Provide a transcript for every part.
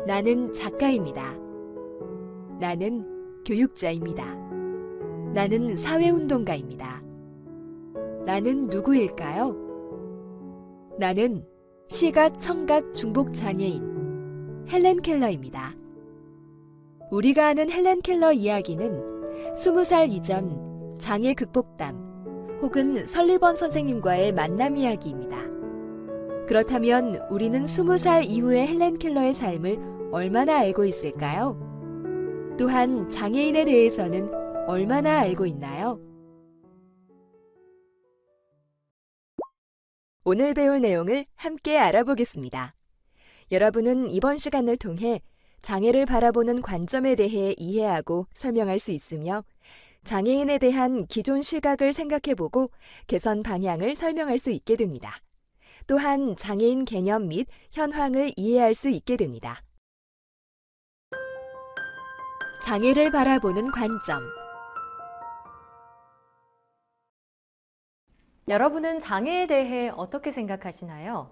나는 작가입니다. 나는 교육자입니다. 나는 사회운동가입니다. 나는 누구일까요? 나는 시각, 청각, 중복 장애인 헬렌 켈러입니다. 우리가 아는 헬렌 켈러 이야기는 20살 이전 장애 극복담 혹은 설리번 선생님과의 만남 이야기입니다. 그렇다면 우리는 20살 이후의 헬렌 켈러의 삶을 얼마나 알고 있을까요? 또한 장애인에 대해서는 얼마나 알고 있나요? 오늘 배울 내용을 함께 알아보겠습니다. 여러분은 이번 시간을 통해 장애를 바라보는 관점에 대해 이해하고 설명할 수 있으며 장애인에 대한 기존 시각을 생각해보고 개선 방향을 설명할 수 있게 됩니다. 또한 장애인 개념 및 현황을 이해할 수 있게 됩니다. 장애를 바라보는 관점. 여러분은 장애에 대해 어떻게 생각하시나요?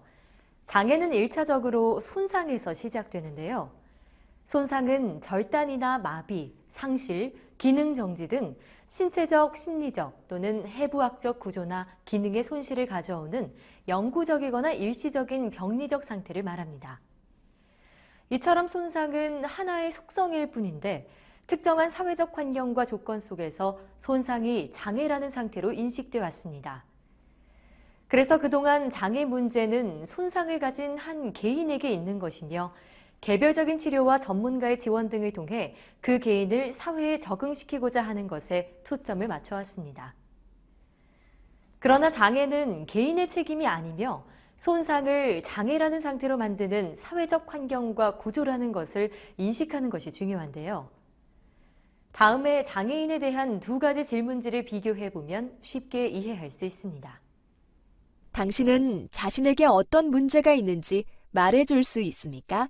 장애는 1차적으로 손상에서 시작되는데요. 손상은 절단이나 마비, 상실, 기능 정지 등 신체적, 심리적 또는 해부학적 구조나 기능의 손실을 가져오는 영구적이거나 일시적인 병리적 상태를 말합니다. 이처럼 손상은 하나의 속성일 뿐인데 특정한 사회적 환경과 조건 속에서 손상이 장애라는 상태로 인식되어 왔습니다. 그래서 그동안 장애 문제는 손상을 가진 한 개인에게 있는 것이며 개별적인 치료와 전문가의 지원 등을 통해 그 개인을 사회에 적응시키고자 하는 것에 초점을 맞춰왔습니다. 그러나 장애는 개인의 책임이 아니며 손상을 장애라는 상태로 만드는 사회적 환경과 구조라는 것을 인식하는 것이 중요한데요. 다음에 장애인에 대한 두 가지 질문지를 비교해보면 쉽게 이해할 수 있습니다. 당신은 자신에게 어떤 문제가 있는지 말해줄 수 있습니까?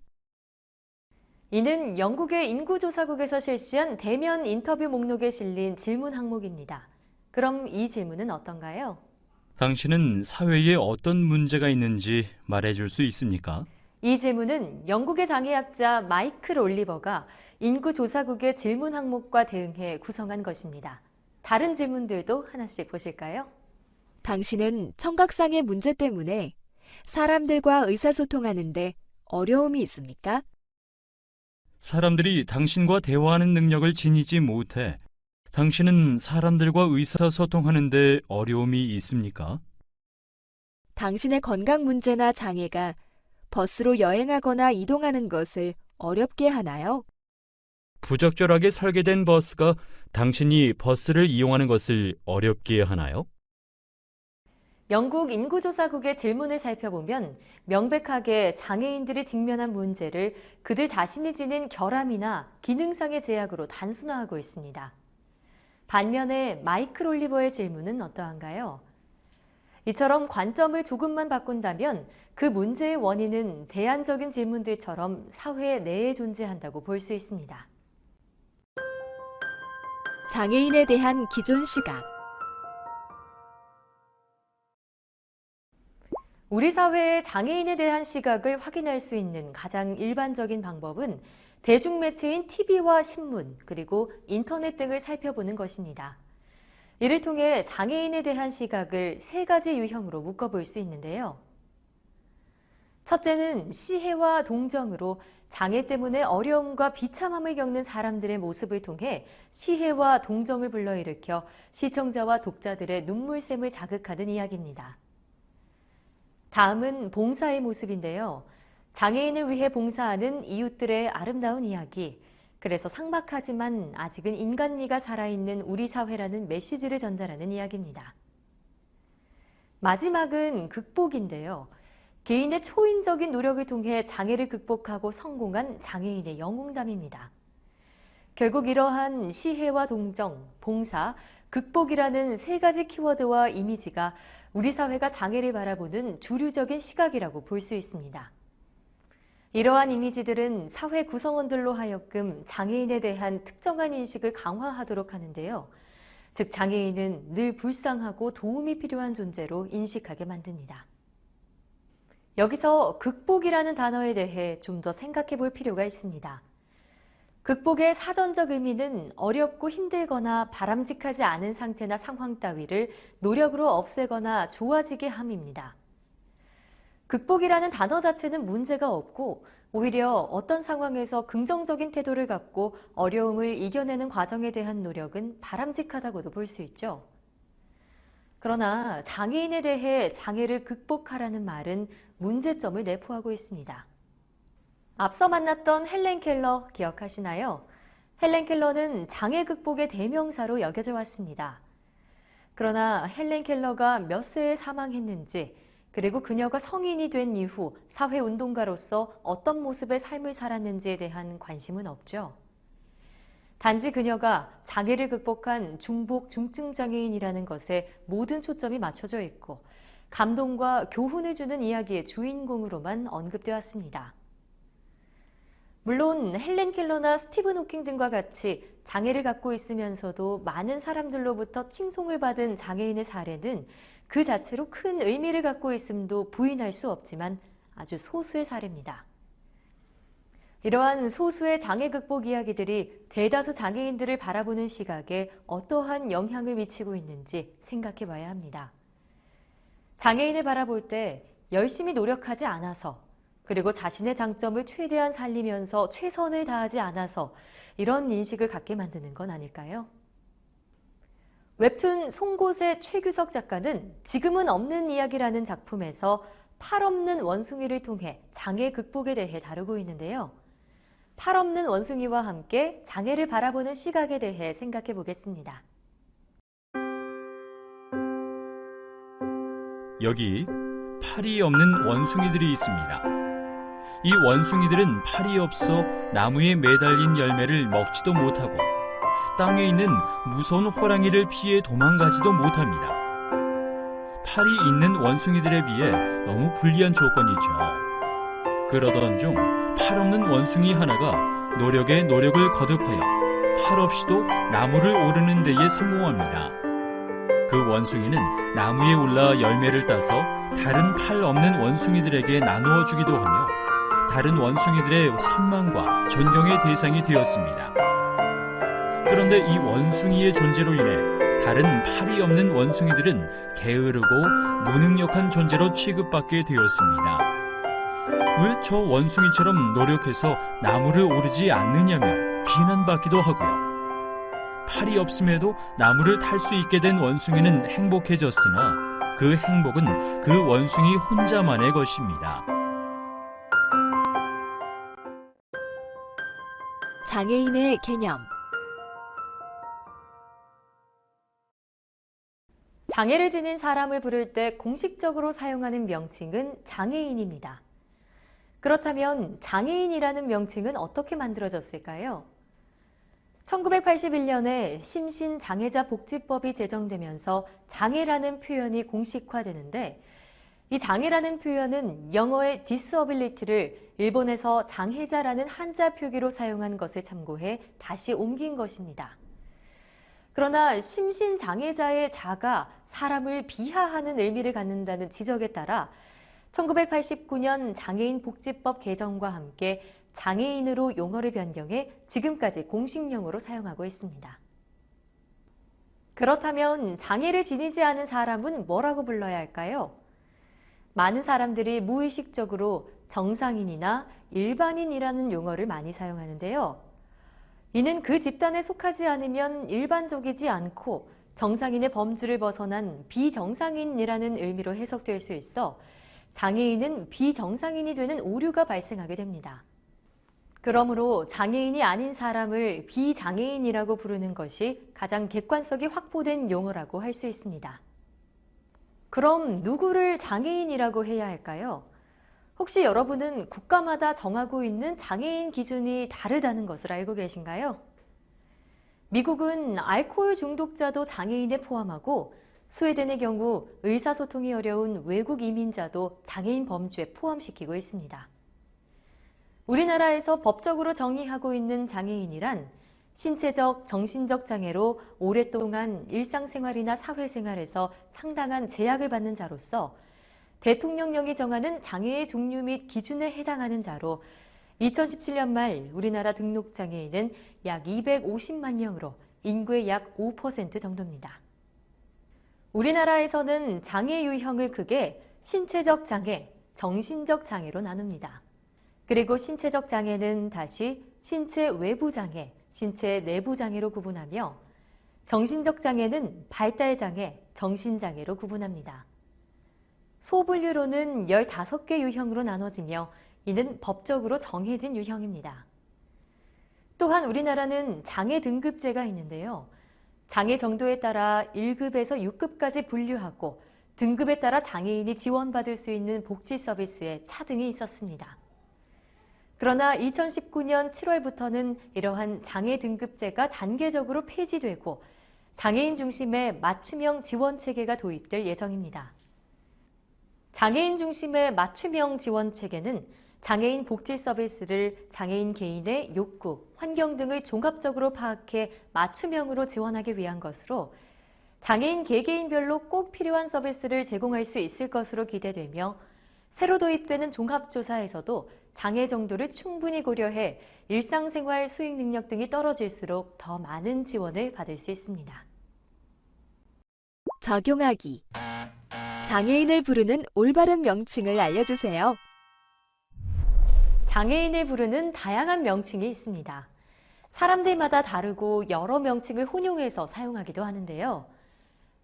이는 영국의 인구조사국에서 실시한 대면 인터뷰 목록에 실린 질문 항목입니다. 그럼 이 질문은 어떤가요? 당신은 사회에 어떤 문제가 있는지 말해줄 수 있습니까? 이 질문은 영국의 장애학자 마이클 올리버가 인구조사국의 질문 항목과 대응해 구성한 것입니다. 다른 질문들도 하나씩 보실까요? 당신은 청각장애 문제 때문에 사람들과 의사소통하는데 어려움이 있습니까? 사람들이 당신과 대화하는 능력을 지니지 못해 당신은 사람들과 의사소통하는 데 어려움이 있습니까? 당신의 건강 문제나 장애가 버스로 여행하거나 이동하는 것을 어렵게 하나요? 부적절하게 설계된 버스가 당신이 버스를 이용하는 것을 어렵게 하나요? 영국 인구조사국의 질문을 살펴보면 명백하게 장애인들이 직면한 문제를 그들 자신이 지닌 결함이나 기능상의 제약으로 단순화하고 있습니다. 반면에 마이클 올리버의 질문은 어떠한가요? 이처럼 관점을 조금만 바꾼다면 그 문제의 원인은 대안적인 질문들처럼 사회 내에 존재한다고 볼 수 있습니다. 장애인에 대한 기존 시각. 우리 사회의 장애인에 대한 시각을 확인할 수 있는 가장 일반적인 방법은 대중매체인 TV와 신문, 그리고 인터넷 등을 살펴보는 것입니다. 이를 통해 장애인에 대한 시각을 세 가지 유형으로 묶어볼 수 있는데요. 첫째는 시혜와 동정으로 장애 때문에 어려움과 비참함을 겪는 사람들의 모습을 통해 시혜와 동정을 불러일으켜 시청자와 독자들의 눈물샘을 자극하는 이야기입니다. 다음은 봉사의 모습인데요. 장애인을 위해 봉사하는 이웃들의 아름다운 이야기, 그래서 삭막하지만 아직은 인간미가 살아있는 우리 사회라는 메시지를 전달하는 이야기입니다. 마지막은 극복인데요. 개인의 초인적인 노력을 통해 장애를 극복하고 성공한 장애인의 영웅담입니다. 결국 이러한 시혜와 동정, 봉사, 극복이라는 세 가지 키워드와 이미지가 우리 사회가 장애를 바라보는 주류적인 시각이라고 볼 수 있습니다. 이러한 이미지들은 사회 구성원들로 하여금 장애인에 대한 특정한 인식을 강화하도록 하는데요. 즉 장애인은 늘 불쌍하고 도움이 필요한 존재로 인식하게 만듭니다. 여기서 극복이라는 단어에 대해 좀 더 생각해 볼 필요가 있습니다. 극복의 사전적 의미는 어렵고 힘들거나 바람직하지 않은 상태나 상황 따위를 노력으로 없애거나 좋아지게 함입니다. 극복이라는 단어 자체는 문제가 없고 오히려 어떤 상황에서 긍정적인 태도를 갖고 어려움을 이겨내는 과정에 대한 노력은 바람직하다고도 볼 수 있죠. 그러나 장애인에 대해 장애를 극복하라는 말은 문제점을 내포하고 있습니다. 앞서 만났던 헬렌 켈러 기억하시나요? 헬렌 켈러는 장애 극복의 대명사로 여겨져 왔습니다. 그러나 헬렌 켈러가 몇 세에 사망했는지, 그리고 그녀가 성인이 된 이후 사회운동가로서 어떤 모습의 삶을 살았는지에 대한 관심은 없죠. 단지 그녀가 장애를 극복한 중복 중증 장애인이라는 것에 모든 초점이 맞춰져 있고 감동과 교훈을 주는 이야기의 주인공으로만 언급되었습니다. 물론 헬렌 켈러나 스티븐 호킹 등과 같이 장애를 갖고 있으면서도 많은 사람들로부터 칭송을 받은 장애인의 사례는 그 자체로 큰 의미를 갖고 있음도 부인할 수 없지만 아주 소수의 사례입니다. 이러한 소수의 장애 극복 이야기들이 대다수 장애인들을 바라보는 시각에 어떠한 영향을 미치고 있는지 생각해 봐야 합니다. 장애인을 바라볼 때 열심히 노력하지 않아서, 그리고 자신의 장점을 최대한 살리면서 최선을 다하지 않아서 이런 인식을 갖게 만드는 건 아닐까요? 웹툰 송곳의 최규석 작가는 지금은 없는 이야기라는 작품에서 팔 없는 원숭이를 통해 장애 극복에 대해 다루고 있는데요. 팔 없는 원숭이와 함께 장애를 바라보는 시각에 대해 생각해 보겠습니다. 여기 팔이 없는 원숭이들이 있습니다. 이 원숭이들은 팔이 없어 나무에 매달린 열매를 먹지도 못하고 땅에 있는 무서운 호랑이를 피해 도망가지도 못합니다. 팔이 있는 원숭이들에 비해 너무 불리한 조건이죠. 그러던 중 팔 없는 원숭이 하나가 노력에 노력을 거듭하여 팔 없이도 나무를 오르는 데에 성공합니다. 그 원숭이는 나무에 올라 열매를 따서 다른 팔 없는 원숭이들에게 나누어 주기도 하며 다른 원숭이들의 선망과 존경의 대상이 되었습니다. 그런데 이 원숭이의 존재로 인해 다른 팔이 없는 원숭이들은 게으르고 무능력한 존재로 취급받게 되었습니다. 왜 저 원숭이처럼 노력해서 나무를 오르지 않느냐며 비난받기도 하고요. 팔이 없음에도 나무를 탈 수 있게 된 원숭이는 행복해졌으나 그 행복은 그 원숭이 혼자만의 것입니다. 장애인의 개념. 장애를 지닌 사람을 부를 때 공식적으로 사용하는 명칭은 장애인입니다. 그렇다면 장애인이라는 명칭은 어떻게 만들어졌을까요? 1981년에 심신장애자 복지법이 제정되면서 장애라는 표현이 공식화되는데, 이 장애라는 표현은 영어의 disability를 일본에서 장애자라는 한자 표기로 사용한 것을 참고해 다시 옮긴 것입니다. 그러나 심신장애자의 자가 사람을 비하하는 의미를 갖는다는 지적에 따라 1989년 장애인 복지법 개정과 함께 장애인으로 용어를 변경해 지금까지 공식용어로 사용하고 있습니다. 그렇다면 장애를 지니지 않은 사람은 뭐라고 불러야 할까요? 많은 사람들이 무의식적으로 정상인이나 일반인이라는 용어를 많이 사용하는데요. 이는 그 집단에 속하지 않으면 일반적이지 않고 정상인의 범주를 벗어난 비정상인이라는 의미로 해석될 수 있어 장애인은 비정상인이 되는 오류가 발생하게 됩니다. 그러므로 장애인이 아닌 사람을 비장애인이라고 부르는 것이 가장 객관성이 확보된 용어라고 할 수 있습니다. 그럼 누구를 장애인이라고 해야 할까요? 혹시 여러분은 국가마다 정하고 있는 장애인 기준이 다르다는 것을 알고 계신가요? 미국은 알코올 중독자도 장애인에 포함하고 스웨덴의 경우 의사소통이 어려운 외국 이민자도 장애인 범주에 포함시키고 있습니다. 우리나라에서 법적으로 정의하고 있는 장애인이란 신체적, 정신적 장애로 오랫동안 일상생활이나 사회생활에서 상당한 제약을 받는 자로서 대통령령이 정하는 장애의 종류 및 기준에 해당하는 자로 2017년 말 우리나라 등록 장애인은 약 250만 명으로 인구의 약 5% 정도입니다. 우리나라에서는 장애 유형을 크게 신체적 장애, 정신적 장애로 나눕니다. 그리고 신체적 장애는 다시 신체 외부 장애, 신체 내부 장애로 구분하며 정신적 장애는 발달 장애, 정신 장애로 구분합니다. 소분류로는 15개 유형으로 나눠지며 이는 법적으로 정해진 유형입니다. 또한 우리나라는 장애 등급제가 있는데요. 장애 정도에 따라 1급에서 6급까지 분류하고 등급에 따라 장애인이 지원받을 수 있는 복지 서비스에 차등이 있었습니다. 그러나 2019년 7월부터는 이러한 장애 등급제가 단계적으로 폐지되고 장애인 중심의 맞춤형 지원 체계가 도입될 예정입니다. 장애인 중심의 맞춤형 지원 체계는 장애인 복지 서비스를 장애인 개인의 욕구, 환경 등을 종합적으로 파악해 맞춤형으로 지원하기 위한 것으로 장애인 개개인별로 꼭 필요한 서비스를 제공할 수 있을 것으로 기대되며 새로 도입되는 종합조사에서도 장애 정도를 충분히 고려해 일상생활 수행 능력 등이 떨어질수록 더 많은 지원을 받을 수 있습니다. 적용하기. 장애인을 부르는 올바른 명칭을 알려주세요. 장애인을 부르는 다양한 명칭이 있습니다. 사람들마다 다르고 여러 명칭을 혼용해서 사용하기도 하는데요.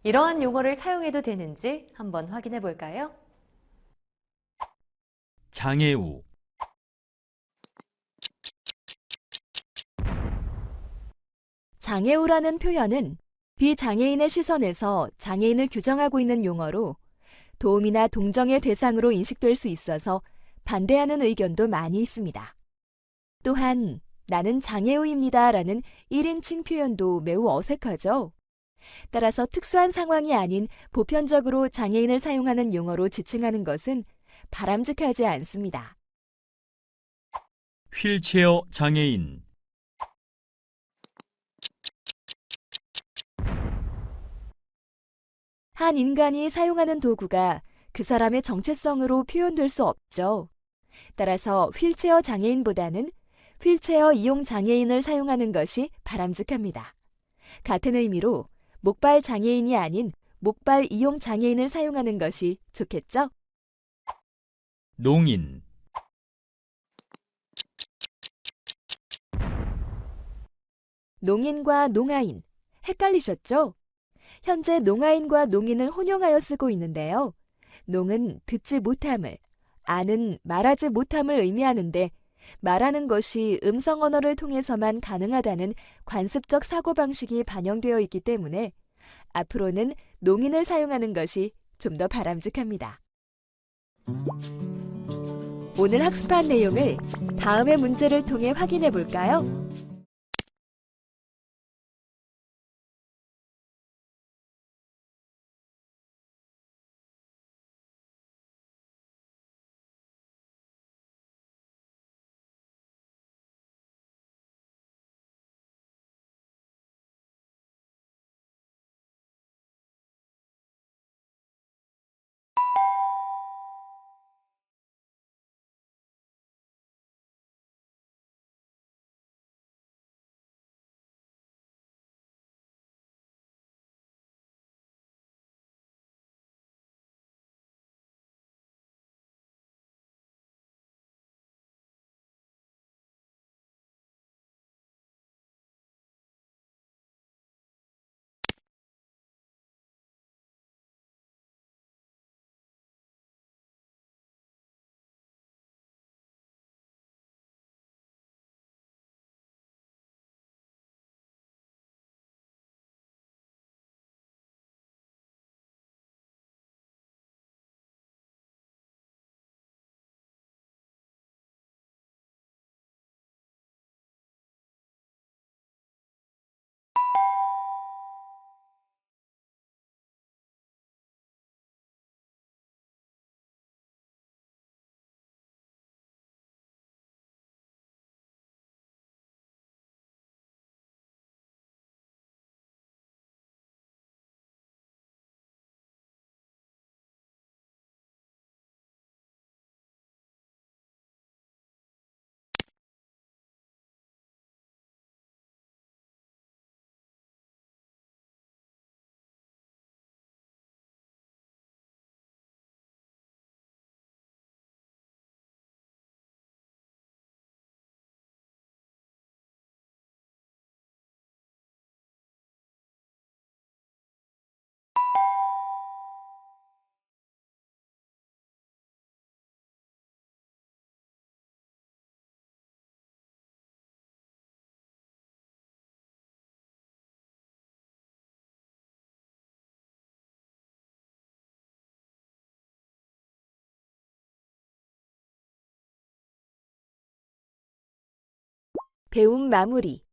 이러한 용어를 사용해도 되는지 한번 확인해 볼까요? 장애우, 장애우라는 표현은 비장애인의 시선에서 장애인을 규정하고 있는 용어로 도움이나 동정의 대상으로 인식될 수 있어서 반대하는 의견도 많이 있습니다. 또한 나는 장애우입니다 라는 1인칭 표현도 매우 어색하죠. 따라서 특수한 상황이 아닌 보편적으로 장애인을 사용하는 용어로 지칭하는 것은 바람직하지 않습니다. 휠체어 장애인, 한 인간이 사용하는 도구가 그 사람의 정체성으로 표현될 수 없죠. 따라서 휠체어 장애인보다는 휠체어 이용 장애인을 사용하는 것이 바람직합니다. 같은 의미로 목발 장애인이 아닌 목발 이용 장애인을 사용하는 것이 좋겠죠? 농인, 농인과 농아인, 헷갈리셨죠? 현재 농아인과 농인을 혼용하여 쓰고 있는데요. 농은 듣지 못함을, 아는 말하지 못함을 의미하는데 말하는 것이 음성 언어를 통해서만 가능하다는 관습적 사고방식이 반영되어 있기 때문에 앞으로는 농인을 사용하는 것이 좀 더 바람직합니다. 오늘 학습한 내용을 다음의 문제를 통해 확인해 볼까요? 배움 마무리.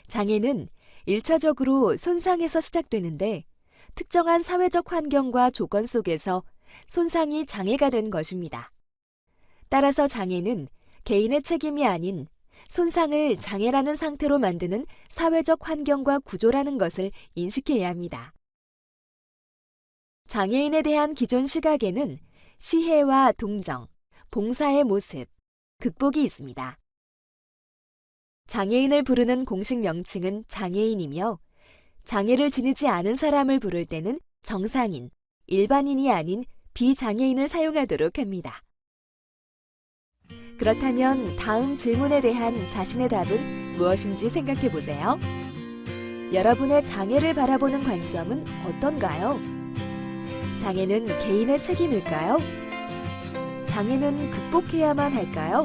장애는 1차적으로 손상에서 시작되는데 특정한 사회적 환경과 조건 속에서 손상이 장애가 된 것입니다. 따라서 장애는 개인의 책임이 아닌 손상을 장애라는 상태로 만드는 사회적 환경과 구조라는 것을 인식해야 합니다. 장애인에 대한 기존 시각에는 시혜와 동정, 봉사의 모습, 극복이 있습니다. 장애인을 부르는 공식 명칭은 장애인이며 장애를 지니지 않은 사람을 부를 때는 정상인, 일반인이 아닌 비장애인을 사용하도록 합니다. 그렇다면 다음 질문에 대한 자신의 답은 무엇인지 생각해 보세요. 여러분의 장애를 바라보는 관점은 어떤가요? 장애는 개인의 책임일까요? 장애는 극복해야만 할까요?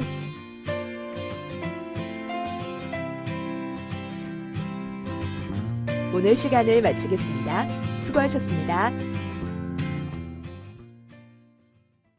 오늘 시간을 마치겠습니다. 수고하셨습니다.